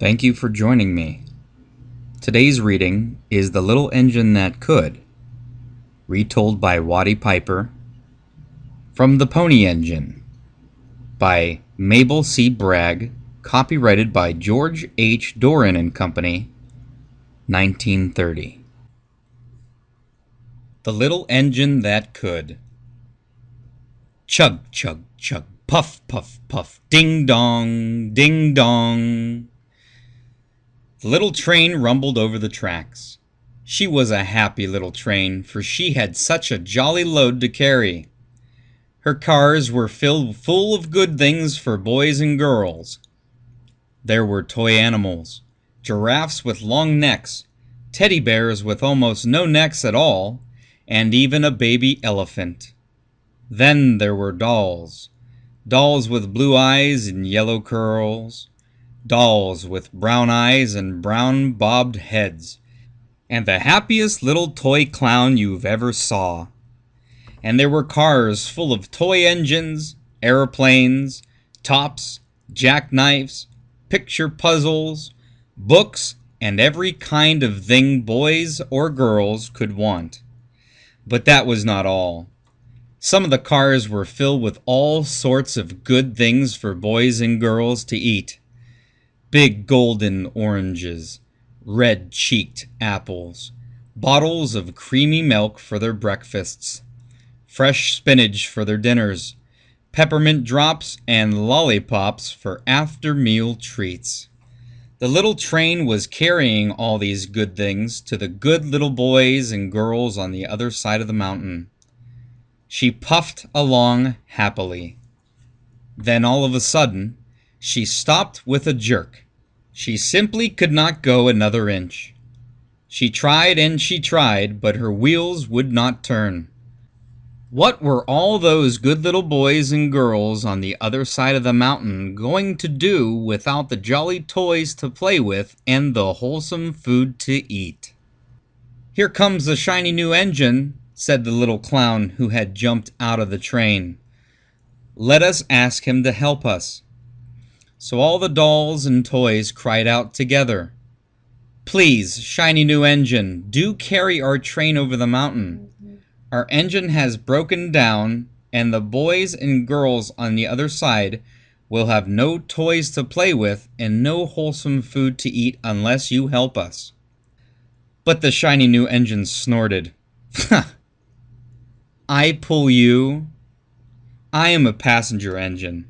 Thank you for joining me. Today's reading is The Little Engine That Could, retold by Waddy Piper, from The Pony Engine, by Mabel C. Bragg, copyrighted by George H. Doran and Company, 1930. The Little Engine That Could. Chug, chug, chug, puff, puff, puff, ding dong, ding dong. The little train rumbled over the tracks. She was a happy little train, for she had such a jolly load to carry. Her cars were filled full of good things for boys and girls. There were toy animals, giraffes with long necks, teddy bears with almost no necks at all, and even a baby elephant. Then there were dolls, dolls with blue eyes and yellow curls, dolls with brown eyes and brown bobbed heads, and the happiest little toy clown you've ever saw. And there were cars full of toy engines, airplanes, tops, jackknifes, picture puzzles, books, and every kind of thing boys or girls could want. But that was not all. Some of the cars were filled with all sorts of good things for boys and girls to eat. Big golden oranges, red-cheeked apples, bottles of creamy milk for their breakfasts, fresh spinach for their dinners, peppermint drops, and lollipops for after-meal treats. The little train was carrying all these good things to the good little boys and girls on the other side of the mountain. She puffed along happily. Then all of a sudden, she stopped with a jerk. She simply could not go another inch. She tried and she tried, but her wheels would not turn. What were all those good little boys and girls on the other side of the mountain going to do without the jolly toys to play with and the wholesome food to eat? "Here comes the shiny new engine," said the little clown who had jumped out of the train. "Let us ask him to help us." So all the dolls and toys cried out together, "Please, shiny new engine, do carry our train over the mountain. Our engine has broken down, and the boys and girls on the other side will have no toys to play with and no wholesome food to eat unless you help us." But the shiny new engine snorted. "I pull you? I am a passenger engine.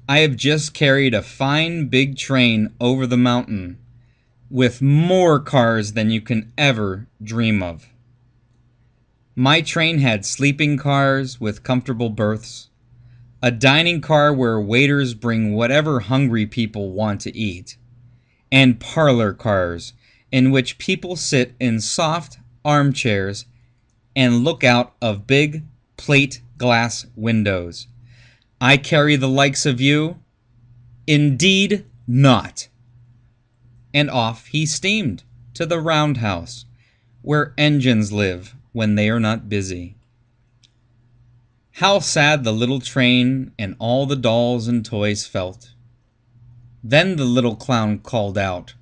I have just carried a fine big train over the mountain with more cars than you can ever dream of. My train had sleeping cars with comfortable berths, a dining car where waiters bring whatever hungry people want to eat, and parlor cars in which people sit in soft armchairs and look out of big plate glass windows. I carry the likes of you? Indeed not." And off he steamed to the roundhouse, where engines live when they are not busy. How sad the little train and all the dolls and toys felt. Then the little clown called out,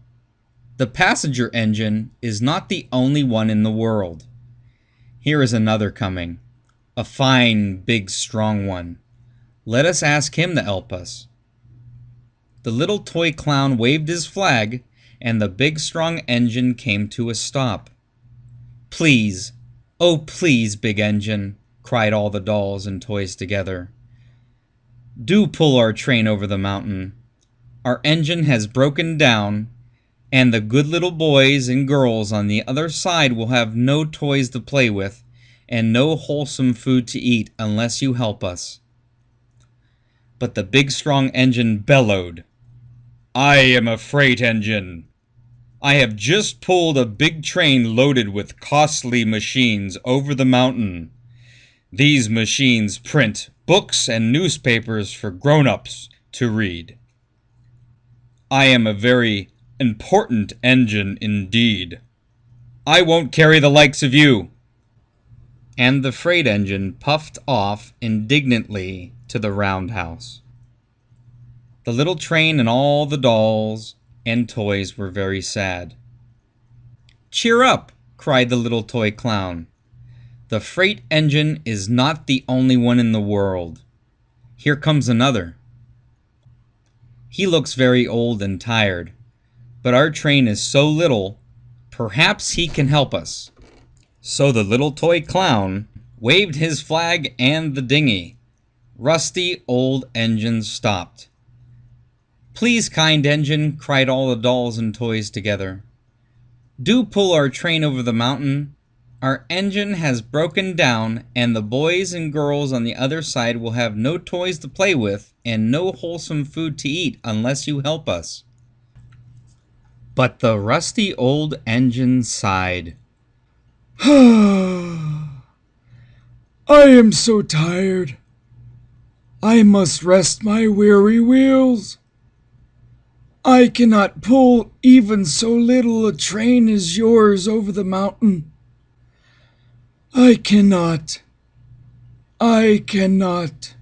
"The passenger engine is not the only one in the world. Here is another coming, a fine, big, strong one. Let us ask him to help us." The little toy clown waved his flag, and the big, strong engine came to a stop. "Please, oh please, big engine," cried all the dolls and toys together. "Do pull our train over the mountain. Our engine has broken down, and the good little boys and girls on the other side will have no toys to play with and no wholesome food to eat unless you help us." But the big strong engine bellowed, "I am a freight engine. I have just pulled a big train loaded with costly machines over the mountain. These machines print books and newspapers for grown-ups to read. I am a very important engine indeed. I won't carry the likes of you." And the freight engine puffed off indignantly to the roundhouse. The little train and all the dolls and toys were very sad. "Cheer up!" cried the little toy clown. "The freight engine is not the only one in the world. Here comes another. He looks very old and tired, but our train is so little, perhaps he can help us." So the little toy clown waved his flag and the dinghy. Rusty old engine stopped. "Please, kind engine," cried all the dolls and toys together, "do pull our train over the mountain. Our engine has broken down, and the boys and girls on the other side will have no toys to play with and no wholesome food to eat unless you help us." But the rusty old engine sighed. "I am so tired. I must rest my weary wheels. I cannot pull even so little a train as yours over the mountain. I cannot. I cannot.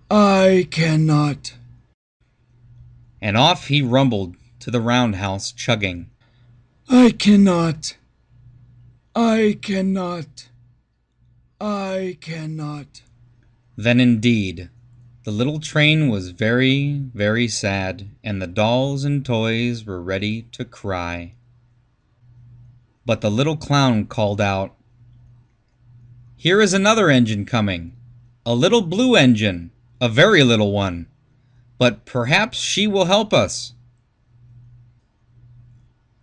I cannot." And off he rumbled to the roundhouse, chugging. "I cannot. I cannot. I cannot." Then indeed, the little train was very, very sad, and the dolls and toys were ready to cry. But the little clown called out, "Here is another engine coming, a little blue engine, a very little one, but perhaps she will help us."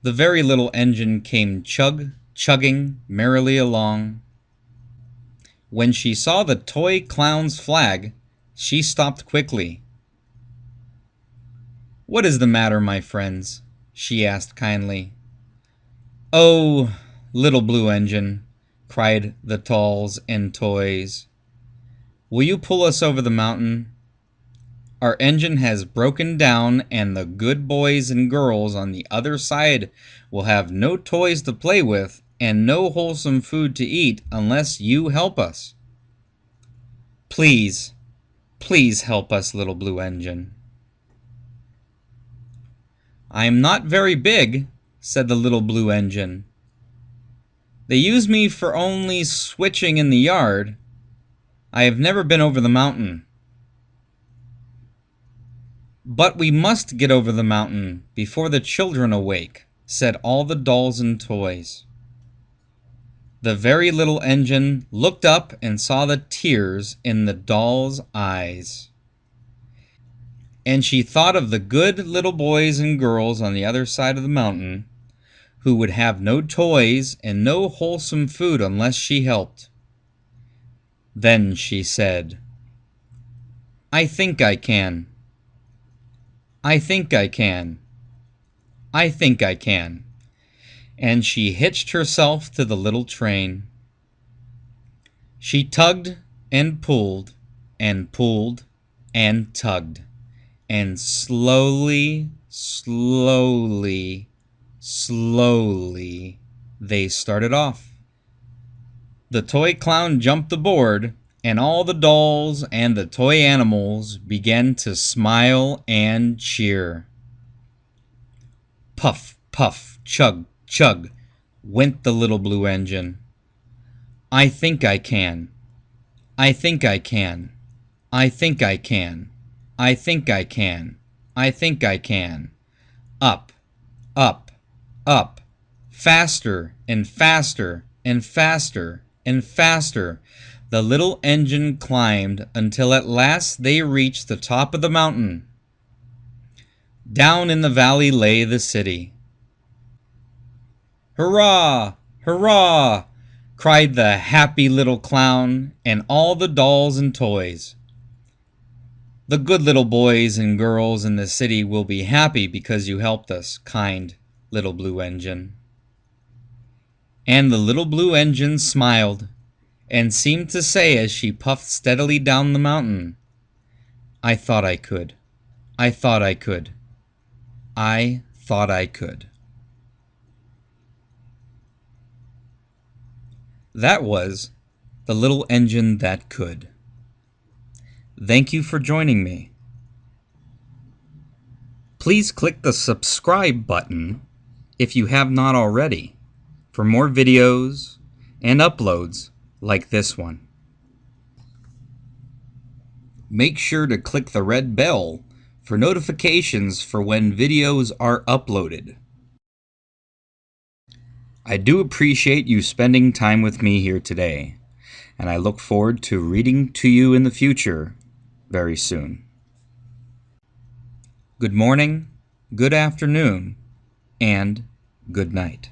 The very little engine came chugging merrily along. When she saw the toy clown's flag, she stopped quickly. "What is the matter, my friends?" she asked kindly. "Oh, little blue engine," cried the dolls and toys, "will you pull us over the mountain? Our engine has broken down, and the good boys and girls on the other side will have no toys to play with and no wholesome food to eat unless you help us. Please, please help us, little blue engine." "I am not very big," said the little blue engine. "They use me for only switching in the yard. I have never been over the mountain." "But we must get over the mountain before the children awake," said all the dolls and toys. The very little engine looked up and saw the tears in the doll's eyes. And she thought of the good little boys and girls on the other side of the mountain, who would have no toys and no wholesome food unless she helped. Then she said, "I think I can. I think I can. I think I can." And she hitched herself to the little train. She tugged and pulled and pulled and tugged, and slowly, slowly, slowly they started off. The toy clown jumped aboard, and all the dolls and the toy animals began to smile and cheer. Puff, puff, chug, chug, went the little blue engine. "I think I can. I think I can. I think I can. I think I can. I think I can." Up, up, up, faster and faster and faster and faster the little engine climbed until at last they reached the top of the mountain. Down in the valley lay the city. "Hurrah! Hurrah!" cried the happy little clown and all the dolls and toys. "The good little boys and girls in the city will be happy because you helped us, kind little blue engine." And the little blue engine smiled and seemed to say as she puffed steadily down the mountain, "I thought I could. I thought I could. I thought I could." That was The Little Engine That Could. Thank you for joining me. Please click the subscribe button if you have not already for more videos and uploads like this one. Make sure to click the red bell for notifications for when videos are uploaded. I do appreciate you spending time with me here today, and I look forward to reading to you in the future very soon. Good morning, good afternoon, and good night.